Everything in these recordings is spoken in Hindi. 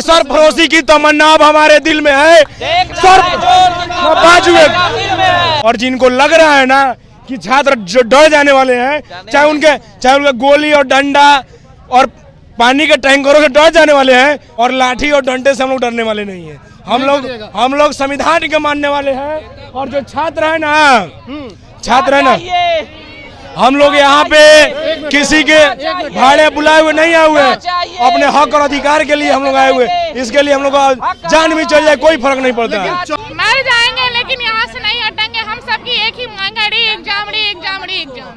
सरफरोशी की तमन्ना अब हमारे दिल में है, बाजू और जिनको लग रहा है ना कि छात्र जो डर जाने वाले हैं, चाहे उनके गोली और डंडा और पानी के टैंकरों से डर जाने वाले हैं, और लाठी और डंडे से हम लोग डरने वाले नहीं हैं। हम लोग संविधान के मानने वाले हैं। और जो छात्र है ना, हम लोग यहाँ पे किसी के भाड़े बुलाए हुए नहीं आए हुए, अपने हक और अधिकार के लिए हम लोग आए हुए। इसके लिए हम लोग जान भी चल जाए कोई फर्क नहीं पड़ता है। मर जाएंगे लेकिन यहाँ से नहीं हटेंगे। हम सबकी एक ही मांग है, एग्जाम।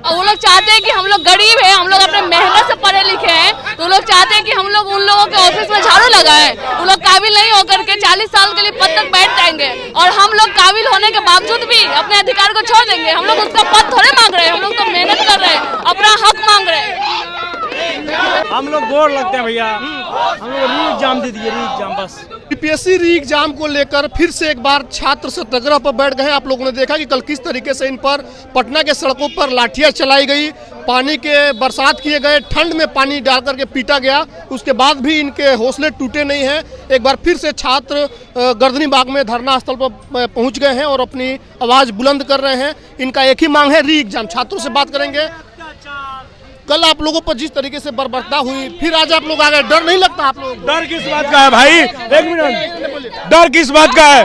वो लोग चाहते हैं कि हम लोग गरीब हैं, हम लोग अपने मेहनत से पढ़े लिखे हैं, तो वो लोग चाहते हैं कि हम लोग उन लोगों के ऑफिस में झाड़ू लगाएं। वो लोग काबिल नहीं होकर के 40 साल के लिए पद तक बैठ जाएंगे, और हम लोग काबिल होने के बावजूद भी अपने अधिकार को छोड़ देंगे। हम लोग उसका पद थोड़े मांग रहे हैं, हम लोग तो मेहनत कर रहे हैं, अपना हक मांग रहे हैं। हम लोग बोर लगते हैं भैया, हम लोग री एग्जाम दे दिए, री एग्जाम बस। बीपीएससी री एग्जाम को लेकर फिर से एक बार छात्र सत्याग्रह पर बैठ गए। आप लोगों ने देखा कि कल किस तरीके से इन पर पटना के सड़कों पर लाठियां चलाई गई, पानी के बरसात किए गए, ठंड में पानी डाल करके पीटा गया। उसके बाद भी इनके हौसले टूटे नहीं हैं। एक बार फिर से छात्र गर्दनी बाग में धरना स्थल पर पहुंच गए हैं और अपनी आवाज़ बुलंद कर रहे हैं। इनका एक ही मांग है, री एग्जाम। छात्रों से बात करेंगे। कल आप लोगों पर जिस तरीके से बर्बरता हुई, फिर आज आप लोग आ गए, डर नहीं लगता आप लोग? डर किस बात का है भाई? एक मिनट, डर किस बात का है?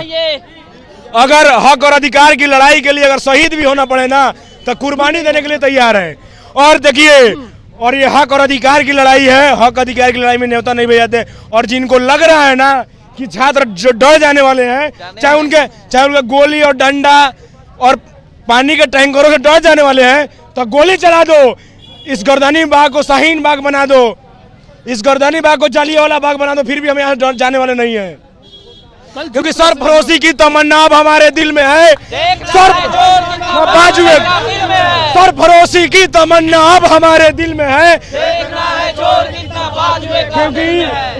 अगर हक और अधिकार की लड़ाई के लिए अगर शहीद भी होना पड़े ना, तो कुर्बानी देने के लिए तैयार है। और देखिए, और ये हक और अधिकार की लड़ाई है, हक अधिकार की लड़ाई में न्योता नहीं भेजाते। और जिनको लग रहा है ना कि छात्र जो डर जाने वाले हैं, चाहे उनके गोली और डंडा और पानी के टैंकरों से डर जाने वाले हैं, तो गोली चला दो। इस गर्दनी बाग को शाहीन बाग बना दो, इस गर्दनी बाग को जालियांवाला बाग बना दो, फिर भी हम यहाँ जाने वाले नहीं हैं। क्योंकि सरफरोशी की तमन्ना अब हमारे दिल में है, सरफरोशी की तमन्ना अब हमारे दिल में है। क्योंकि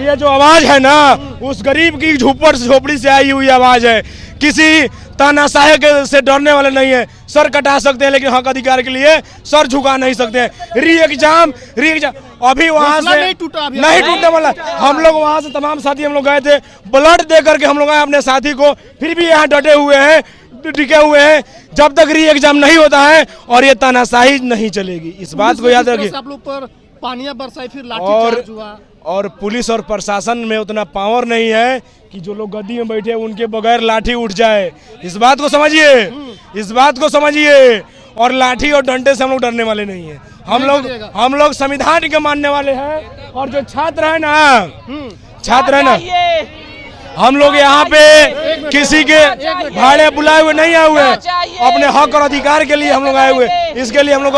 ये जो आवाज है ना, उस गरीब की झोपड़ी से आई हुई आवाज है। किसी तानाशाह से डरने वाले नहीं है। सर कटा सकते हैं, लेकिन हक अधिकार के लिए सर झुका नहीं सकते हैं। री एग्जाम अभी वहां से नहीं टूटने वाला। हम लोग वहां से तमाम साथी हम लोग गए थे, ब्लड दे करके हम लोग आए अपने साथी को, फिर भी यहाँ डटे हुए हैं, टिके हुए हैं, जब तक री एग्जाम नहीं होता है। और ये तानाशाही नहीं चलेगी, इस बात को याद रखिए। आप लोग पर पानियां बरसाई, फिर लाठीचार्ज हुआ। और पुलिस और प्रशासन में उतना पावर नहीं है कि जो लोग गद्दी में बैठे उनके बगैर लाठी उठ जाए। इस बात को समझिए, इस बात को समझिए। और लाठी और डंडे से हम लोग डरने वाले नहीं हैं। हम लोग संविधान के मानने वाले हैं। और जो छात्र है ना, हम लोग यहाँ पे किसी के भाड़े बुलाए हुए नहीं आए हुए, अपने हक और अधिकार के लिए हम लोग आए हुए। इसके लिए हम लोग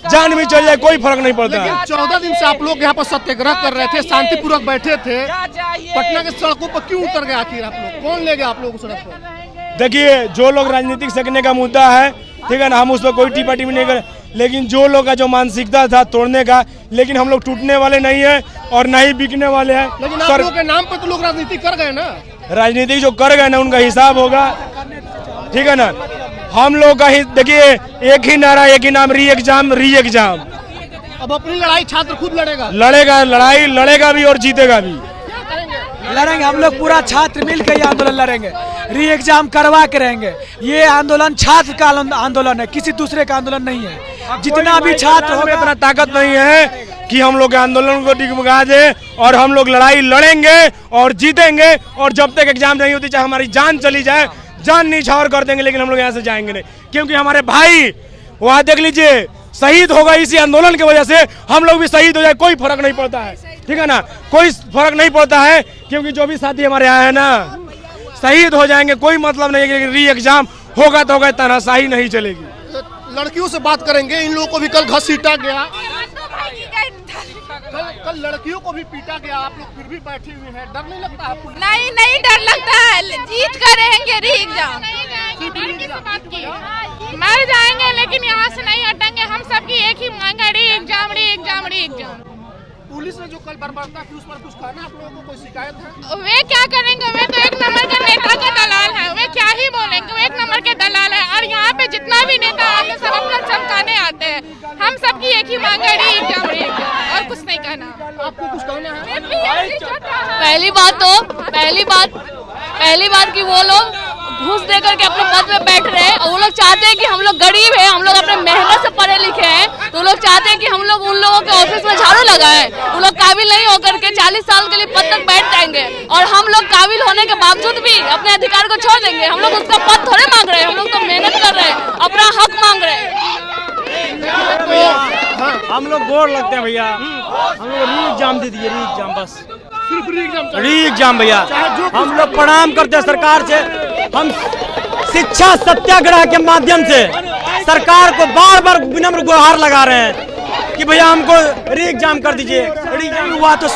जान भी चल जाए कोई फर्क नहीं पड़ता है। 14 दिन से आप लोग यहाँ पर सत्याग्रह कर रहे थे, शांतिपूर्वक बैठे थे, पटना के सड़कों पर क्यों उतर गए आखिर आप लोग? कौन ले गया आप लोग सड़क पर? देखिए, जो लोग राजनीतिक सकने का मुद्दा है, ठीक है ना, हम उस पर कोई टिप्पणी टिप्पणी नहीं करें। लेकिन जो लोग का जो मानसिकता था तोड़ने का, लेकिन हम लोग टूटने वाले नहीं है और न ही बिकने वाले हैं। लेकिन आप लोगों के नाम पे तो लोग राजनीति कर गए ना। राजनीति जो कर गए ना, उनका हिसाब होगा, ठीक है ना। हम लोग का ही देखिए, एक ही नारा, एक ही नाम, री एग्जाम। अब अपनी लड़ाई छात्र खुद लड़ेगा, लड़ाई लड़ेगा भी और जीतेगा भी। लड़ेंगे हम लोग, पूरा छात्र मिलकर ये आंदोलन लड़ेंगे, री एग्जाम करवा के रहेंगे। ये आंदोलन छात्र का आंदोलन है, किसी दूसरे का आंदोलन नहीं है। जितना भी छात्र होगा, इतना ताकत नहीं है कि हम लोग आंदोलन को डिगमगा दे। और हम लोग लड़ाई लड़ेंगे और जीतेंगे। और जब तक एग्जाम नहीं होती, चाहे हमारी जान चली जाए, जान न्यौछावर कर देंगे, लेकिन हम लोग यहाँ से जाएंगे नहीं। क्योंकि हमारे भाई वहाँ देख लीजिए शहीद होगा इसी आंदोलन की वजह से। हम लोग भी शहीद हो जाए, कोई फर्क नहीं पड़ता है, ठीक है ना, कोई फर्क नहीं पड़ता है। क्योंकि जो भी साथी हमारे आए हैं ना, शहीद हो जाएंगे, कोई मतलब नहीं है। कि री एग्जाम होगा तो होगा, तानाशाही नहीं चलेगी। लड़कियों से बात करेंगे। इन लोगों को भी कल घसीटा गया, कल लड़कियों को भी पीटा गया, आप लोग फिर भी बैठे हुए हैं, डर नहीं लगता आपको? नहीं डर लगता है, जीत कर रहेंगे री एग्जाम। मर जाएंगे लेकिन यहाँ से नहीं हटेंगे। हम सबकी एक ही मांग है, री एग्जाम। पुलिस ने जो कल बर्बरता की, उस पर कुछ कहना आप लोगों को? कोई शिकायत है? वे क्या करेंगे? वे तो एक नंबर के नेता का दलाल है। वे क्या ही बोलेंगे, वे एक नंबर के दलाल है। और यहाँ पे जितना भी नेता आते, सब अपना चमकाने आते हैं। हम सबकी एक ही मांग है, री एग्जाम। और कुछ नहीं कहना। आपको कुछ कहना है? पहली बात कि वो लोग घूस दे करके अपने पद में बैठ रहे हैं और वो लोग चाहते हैं कि हम लोग गरीब हैं, हम लोग अपने मेहनत से पढ़े लिखे हैं, तो वो लोग चाहते हैं कि हम लोग उन लोगों के ऑफिस में झाड़ू लगाएं। वो लोग काबिल नहीं होकर के 40 साल के लिए पद तक बैठ जाएंगे और हम लोग काबिल होने के बावजूद भी अपने अधिकार को छोड़ देंगे। हम लोग उसका पद थोड़े मांग रहे हैं, हम लोग तो मेहनत कर रहे हैं, अपना हक मांग रहे हैं। हम लोग बोर लगते हैं भैया, हम लोग री एग्जाम दे दिए, री एग्जाम बस, सिर्फ री एग्जाम री एग्जाम भैया। हम लोग प्रणाम करते हैं सरकार से, हम शिक्षा सत्याग्रह के माध्यम से सरकार को बार बार विनम्र गुहार लगा रहे हैं कि भैया हमको री एग्जाम कर दीजिए। री एग्जाम हुआ तो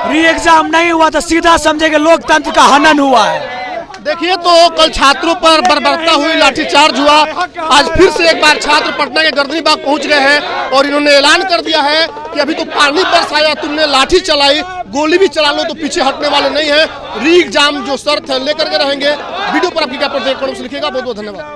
री एग्जाम नहीं हुआ तो सीधा समझेंगे लोकतंत्र का हनन हुआ है। देखिए तो कल छात्रों पर बर्बरता हुई, लाठीचार्ज हुआ। आज फिर से एक बार छात्र पटना के गर्दनी बाग पहुंच गए हैं और इन्होंने ऐलान कर दिया है कि अभी तो पानी बरसाया, तुमने लाठी चलाई, गोली भी चला लो तो पीछे हटने वाले नहीं है। री एग्जाम जो शर्त है लेकर के रहेंगे। वीडियो पर आपकी क्या प्रतिक्रिया लिखिएगा। बहुत बहुत धन्यवाद।